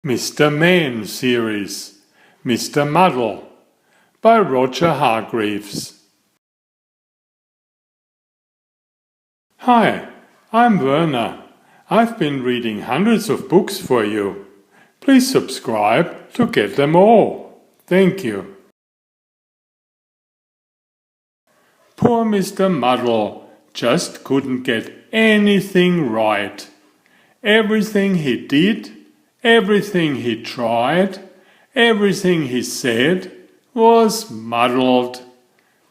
Mr. Man series, Mr. Muddle, by Roger Hargreaves. Hi, I'm Werner. I've been reading hundreds of books for you. Please subscribe to get them all. Thank you. Poor Mr. Muddle just couldn't get anything right. Everything he did, everything he tried, everything he said was muddled.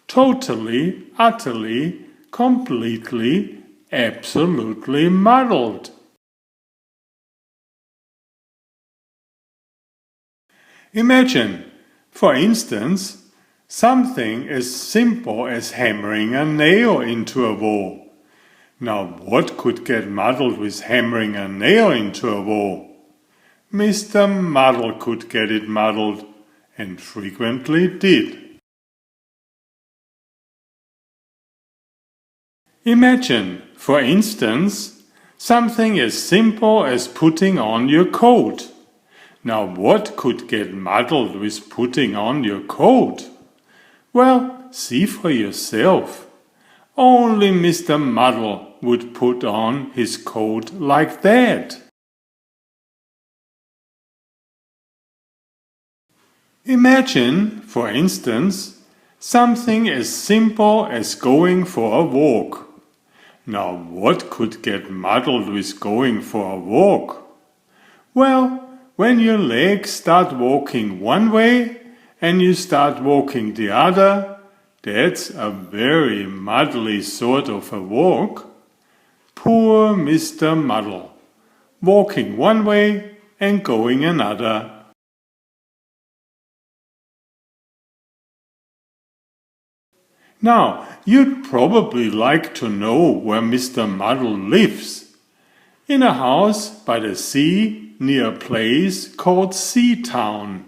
Totally, utterly, completely, absolutely muddled. Imagine, for instance, something as simple as hammering a nail into a wall. Now, what could get muddled with hammering a nail into a wall? Mr. Muddle could get it muddled, and frequently did. Imagine, for instance, something as simple as putting on your coat. Now, what could get muddled with putting on your coat? Well, see for yourself. Only Mr. Muddle would put on his coat like that. Imagine, for instance, something as simple as going for a walk. Now, what could get muddled with going for a walk? Well, when your legs start walking one way and you start walking the other, that's a very muddly sort of a walk. Poor Mr. Muddle, walking one way and going another. Now, you'd probably like to know where Mr. Muddle lives. In a house by the sea near a place called Sea Town.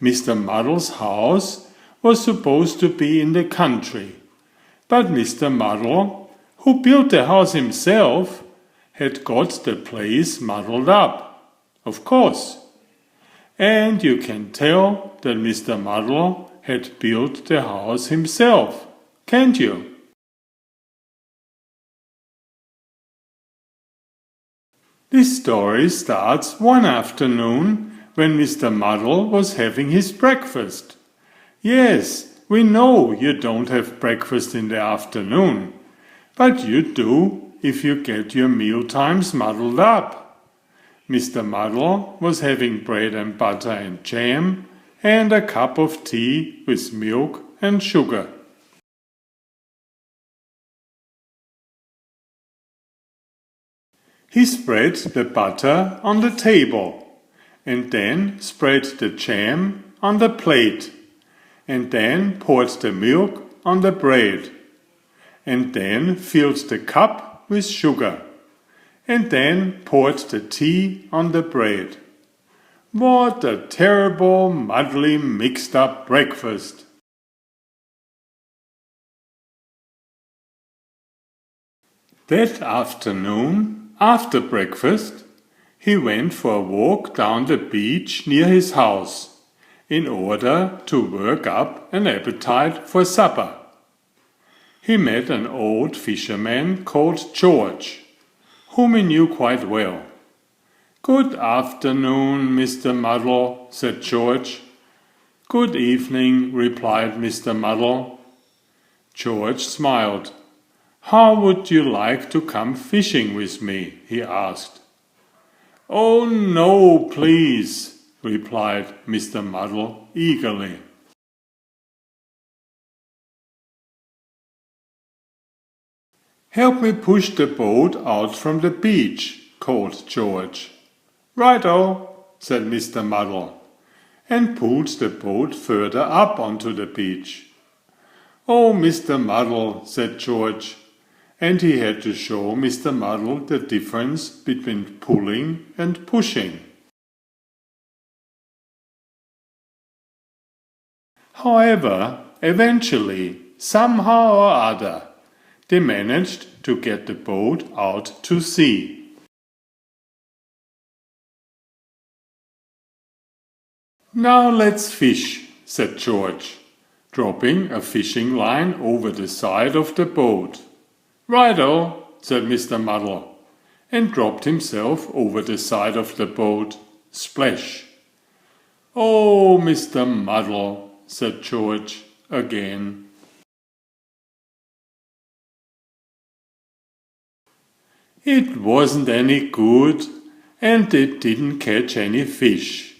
Mr. Muddle's house was supposed to be in the country, but Mr. Muddle, who built the house himself, had got the place muddled up, of course. And you can tell that Mr. Muddle had built the house himself, can't you? This story starts one afternoon when Mr. Muddle was having his breakfast. Yes, we know you don't have breakfast in the afternoon, but you do if you get your meal times muddled up. Mr. Muddle was having bread and butter and jam and a cup of tea with milk and sugar. He spread the butter on the table, and then spread the jam on the plate, and then poured the milk on the bread, and then filled the cup with sugar, and then poured the tea on the bread. What a terrible, muddly, mixed-up breakfast! That afternoon, after breakfast, he went for a walk down the beach near his house, in order to work up an appetite for supper. He met an old fisherman called George, whom he knew quite well. "Good afternoon, Mr. Muddle," said George. "Good evening," replied Mr. Muddle. George smiled. "How would you like to come fishing with me?" he asked. "Oh, no, please," replied Mr. Muddle eagerly. "Help me push the boat out from the beach," called George. "Right-o," said Mr. Muddle, and pulled the boat further up onto the beach. "Oh, Mr. Muddle," said George, and he had to show Mr. Muddle the difference between pulling and pushing. However, eventually, somehow or other, they managed to get the boat out to sea. "Now let's fish," said George, dropping a fishing line over the side of the boat. "Righto," said Mr. Muddle, and dropped himself over the side of the boat. Splash! "Oh, Mr. Muddle," said George again. It wasn't any good, and they didn't catch any fish,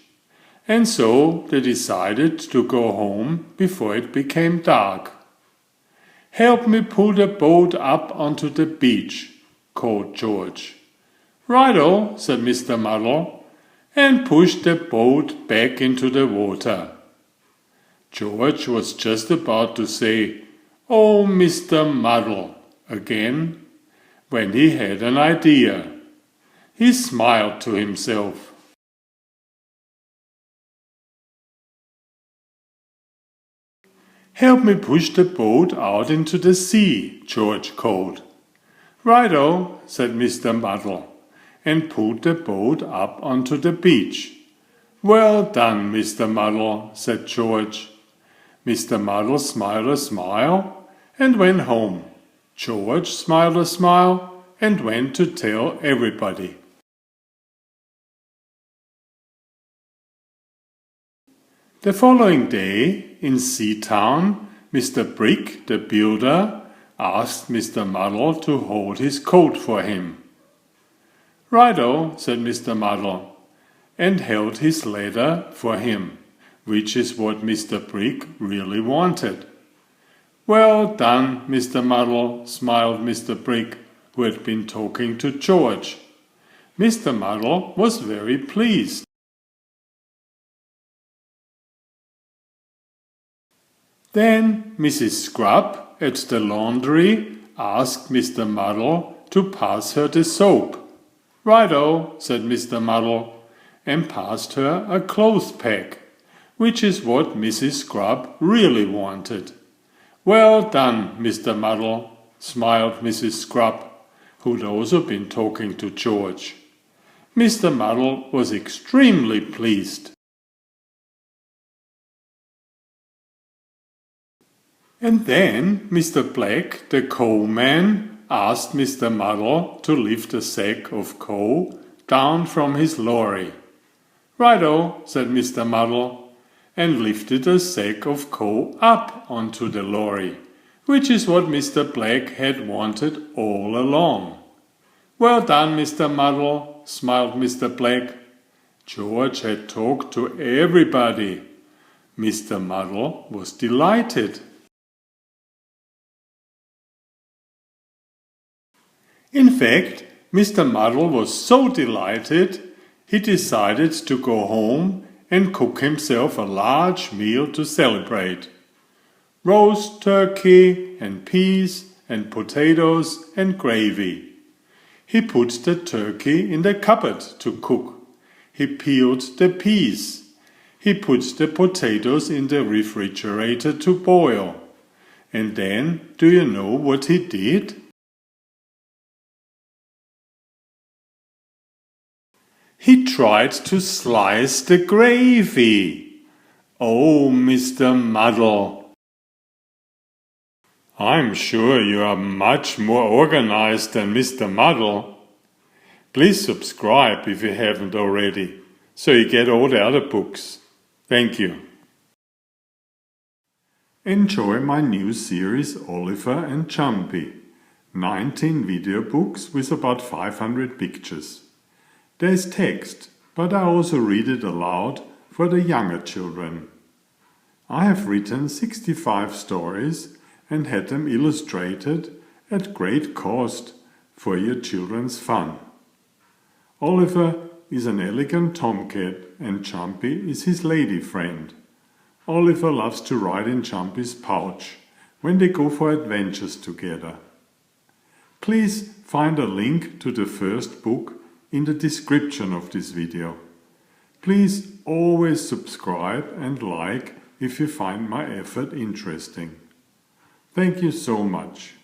and so they decided to go home before it became dark. "Help me pull the boat up onto the beach," called George. "Righto," said Mr. Muddle, and pushed the boat back into the water. George was just about to say, "Oh, Mr. Muddle," again, when he had an idea. He smiled to himself. "Help me push the boat out into the sea," George called. "Righto," said Mr. Muddle, and pulled the boat up onto the beach. "Well done, Mr. Muddle," said George. Mr. Muddle smiled a smile and went home. George smiled a smile and went to tell everybody. The following day, in Seatown, Mr. Brick, the builder, asked Mr. Muddle to hold his coat for him. "Righto," said Mr. Muddle, and held his ladder for him, which is what Mr. Brick really wanted. "Well done, Mr. Muddle," smiled Mr. Brick, who had been talking to George. Mr. Muddle was very pleased. Then Mrs. Scrub at the laundry asked Mr. Muddle to pass her the soap. "Righto," said Mr. Muddle, and passed her a clothes peg, which is what Mrs. Scrub really wanted. "Well done, Mr. Muddle," smiled Mrs. Scrub, who'd also been talking to George. Mr. Muddle was extremely pleased. And then Mr. Black, the coal man, asked Mr. Muddle to lift a sack of coal down from his lorry. "Righto," said Mr. Muddle, and lifted a sack of coal up onto the lorry, which is what Mr. Black had wanted all along. "Well done, Mr. Muddle," smiled Mr. Black. George had talked to everybody. Mr. Muddle was delighted. In fact, Mr. Muddle was so delighted, he decided to go home and cook himself a large meal to celebrate. Roast turkey and peas and potatoes and gravy. He put the turkey in the cupboard to cook. He peeled the peas. He put the potatoes in the refrigerator to boil. And then, do you know what he did? He tried to slice the gravy. Oh, Mr. Muddle! I'm sure you are much more organized than Mr. Muddle. Please subscribe if you haven't already, so you get all the other books. Thank you. Enjoy my new series Oliver and Jumpy. 19 video books with about 500 pictures. There's text, but I also read it aloud for the younger children. I have written 65 stories and had them illustrated at great cost for your children's fun. Oliver is an elegant tomcat and Jumpy is his lady friend. Oliver loves to ride in Jumpy's pouch when they go for adventures together. Please find a link to the first book in the description of this video. Please always subscribe and like if you find my effort interesting. Thank you so much.